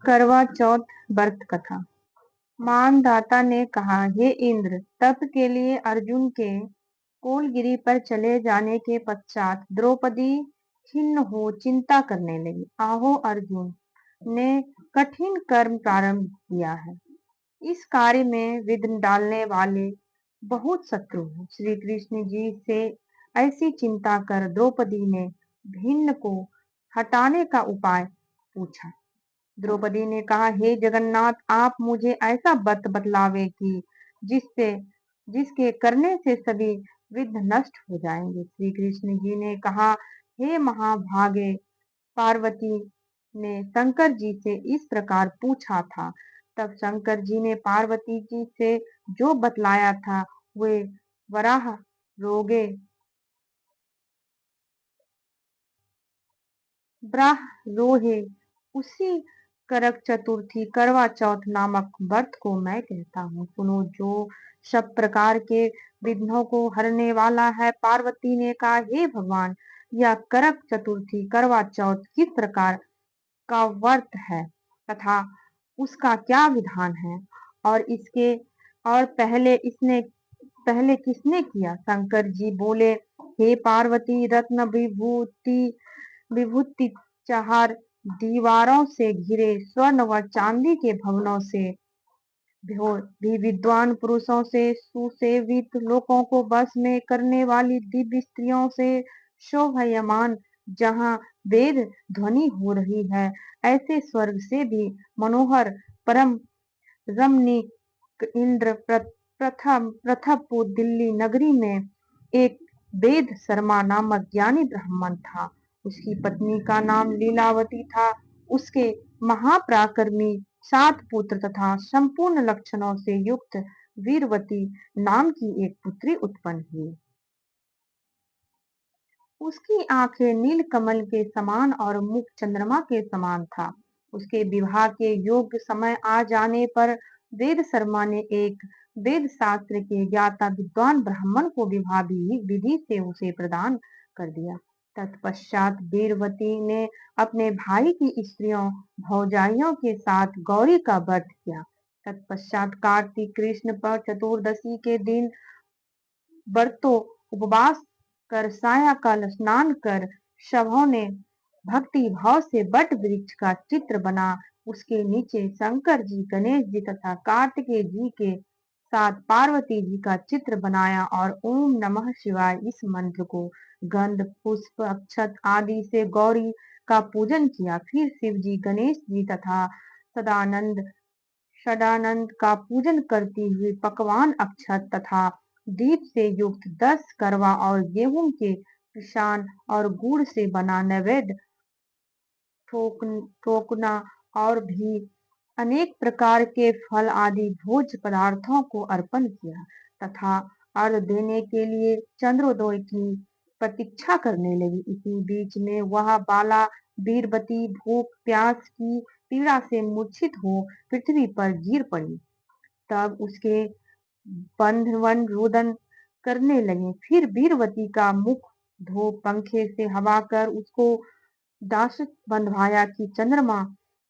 करवा चौथ व्रत कथा। मानधाता ने कहा, हे इंद्र, तप के लिए अर्जुन के कोलगिरी पर चले जाने के पश्चात द्रौपदी खिन्न हो चिंता करने लगी। आहो, अर्जुन ने कठिन कर्म प्रारंभ किया है। इस कार्य में विघ्न डालने वाले बहुत शत्रु हैं। श्री कृष्ण जी से ऐसी चिंता कर द्रौपदी ने भिन्न को हटाने का उपाय पूछा। द्रौपदी ने कहा, हे जगन्नाथ, आप मुझे ऐसा व्रत बतलावे कि जिससे जिसके करने से सभी विघ्न नष्ट हो जाएंगे। श्री कृष्ण जी ने कहा, हे महाभागे, पार्वती ने शंकर जी से इस प्रकार पूछा था। तब शंकर जी ने पार्वती जी से जो बतलाया था वे वराह रोगे ब्राह रोहे उसी करक चतुर्थी करवा चौथ नामक व्रत को मैं कहता हूँ। सुनो, जो सब प्रकार के विघ्नों को हरने वाला है। पार्वती ने कहा, हे भगवान, यह करक चतुर्थी करवा चौथ किस प्रकार का व्रत है तथा उसका क्या विधान है, और इसके और पहले किसने किया? शंकर जी बोले, हे पार्वती, रत्न विभूति चार दीवारों से घिरे स्वर्ण व चांदी के भवनों से भी विद्वान पुरुषों से सुसेवित लोगों को बस में करने वाली दिव्य स्त्रियों से शोभायमान, जहाँ वेद ध्वनि हो रही है, ऐसे स्वर्ग से भी मनोहर परम रमणीक इंद्र प्रथमपुर दिल्ली नगरी में एक वेद शर्मा नामक ज्ञानी ब्राह्मण था। उसकी पत्नी का नाम लीलावती था। उसके महापराक्रमी 7 पुत्र तथा संपूर्ण लक्षणों से युक्त वीरवती नाम की एक पुत्री उत्पन्न हुई। उसकी आंखें नील कमल के समान और मुख चंद्रमा के समान था। उसके विवाह के योग्य समय आ जाने पर वेद शर्मा ने एक वेद शास्त्र के ज्ञाता विद्वान ब्राह्मण को विवाह विधि से उसे प्रदान कर दिया। तत्पश्चात वीरवती ने अपने भाई की स्त्रियों भौजाइयों के साथ गौरी का व्रत किया। तत्पश्चात कार्तिक कृष्ण पक्ष चतुर्दशी के दिन व्रतों उपवास कर सायंकाल स्नान कर सबों ने भक्ति भाव से वट वृक्ष का चित्र बना उसके नीचे शंकर जी, गणेश जी तथा कार्तिकेय जी के साथ पार्वती जी का चित्र बनाया और ओम नमः शिवाय इस मंत्र को गंध पुष्प अक्षत आदि से गौरी का पूजन किया। फिर शिव जी, गणेश जी तथा सदानंद सदानंद का पूजन करती हुई पकवान अक्षत तथा दीप से युक्त 10 करवा और गेहूं के पिसान और गुड़ से बना नैवेद्य ठोकना और भी अनेक प्रकार के फल आदि भोज्य पदार्थों को अर्पण किया तथा अर्घ देने के लिए चंद्रोदय की प्रतीक्षा करने लगी। इसी बीच में वह बाला वीरवती भूख प्यास की पीड़ा से मूर्छित हो पृथ्वी पर गिर पड़ी। तब उसके बंधवन रुदन करने लगे। फिर वीरवती का मुख धो पंखे से हवा कर उसको दासत बंधवाया कि चंद्रमा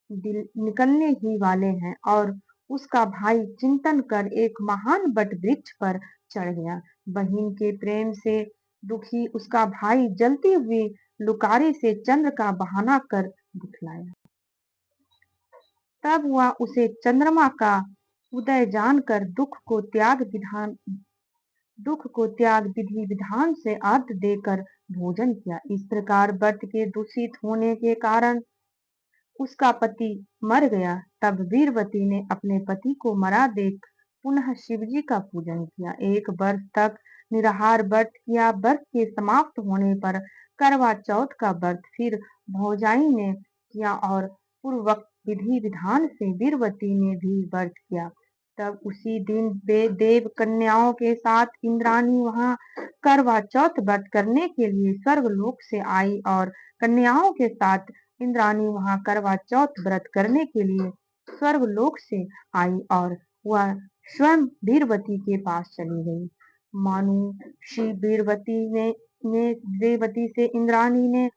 निकलने ही वाले हैं, और उसका भाई चिंतन कर एक महान बट वृक्ष पर चढ़ गया। बहन के प्रेम से दुखी उसका भाई जलती हुई लुकारी से चंद्र का बहाना कर दिखलाया। तब वह उसे चंद्रमा का उदय जानकर दुख को त्याग विधि विधान से अर्घ देकर भोजन किया। इस प्रकार व्रत के दूषित होने के कारण उसका पति मर गया। तब वीरवती ने अपने पति को मरा देख पुनः शिवजी का पूजन किया। 1 वर्ष तक निराहार व्रत किया। व्रत के समाप्त होने पर करवा चौथ का व्रत फिर भौजाई ने किया और पूर्वक विधि विधान से वीरवती ने भी व्रत किया। तब उसी दिन वे देव कन्याओं के साथ इंद्राणी वहां करवा चौथ व्रत करने के लिए स्वर्गलोक से आई और कन्याओं के साथ इंद्राणी वहां करवा चौथ व्रत करने के लिए स्वर्गलोक से आई और वह स्वयं वीरवती के पास चली गई। मानो श्री वीरवती से इंद्राणी ने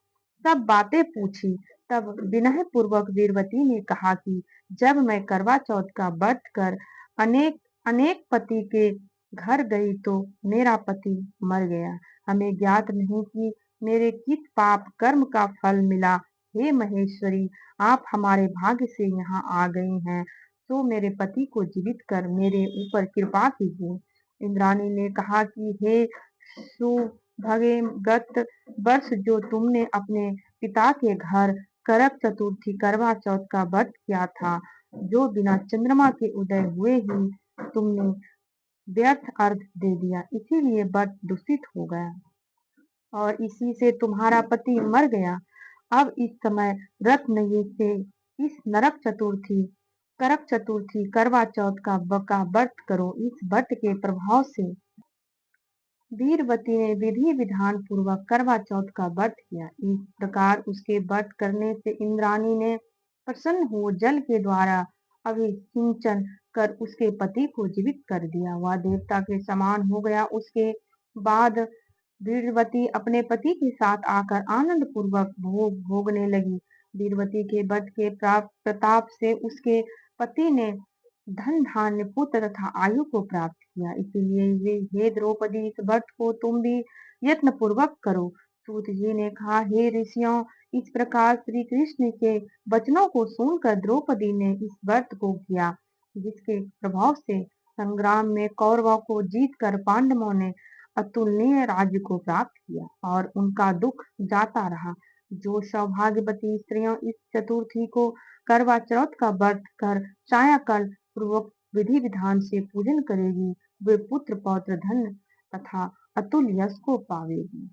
सब बातें पूछी। तब विनय पूर्वक वीरवती ने कहा कि जब मैं करवा चौथ का व्रत कर अनेक अनेक पति के घर गई तो मेरा पति मर गया। हमें ज्ञात नहीं कि मेरे किस पाप कर्म का फल मिला। हे महेश्वरी, आप हमारे भाग्य से यहाँ आ गई हैं, तो मेरे पति को जीवित कर मेरे ऊपर कृपा कीजिए। इंद्राणी ने कहा कि हे सुभगे, गत वर्ष जो तुमने अपने पिता के घर करक चतुर्थी करवा चौथ का व्रत किया था, जो बिना चंद्रमा के उदय हुए ही तुमने व्यर्थ अर्घ दे दिया, इसीलिए व्रत दूषित हो गया और इसी से तुम्हारा पति मर गया। अब इस समय व्रत नहीं से इस नरक चतुर्थी करक चतुर्थी करवा चौथ का व्रत करो। इस व्रत के प्रभाव से वीरवती ने विधि विधान पूर्वक करवा चौथ का व्रत किया। इस प्रकार उसके व्रत करने से इंद्राणी ने प्रसन्न हो जल के द्वारा अभिसिंचन कर उसके पति को जीवित कर दिया। वह देवता के समान हो गया। उसके बाद वीरवती अपने पति के साथ आकर आनंद पूर्वक भोग भोगने लगी। वीरवती के व्रत के प्रताप से उसके पति ने धन धान्य पुत्र तथा आयु को प्राप्त किया। इसीलिए वे हे द्रौपदी, इस व्रत को तुम भी यत्न पूर्वक करो। सूत जी ने कहा, हे ऋषियों, इस प्रकार श्री कृष्ण के वचनों को सुनकर द्रौपदी ने इस व्रत को किया, जिसके प्रभाव से संग्राम में कौरवों को जीतकर पांडवों ने अतुलनीय राज्य को प्राप्त किया और उनका दुख जाता रहा। जो सौभाग्यवती स्त्रियों इस चतुर्थी को करवा चौथ का व्रत कर कायाकल्प पूर्वक विधि विधान से पूजन करेगी, वे पुत्र पौत्र धन तथा अतुल यश को पावेगी।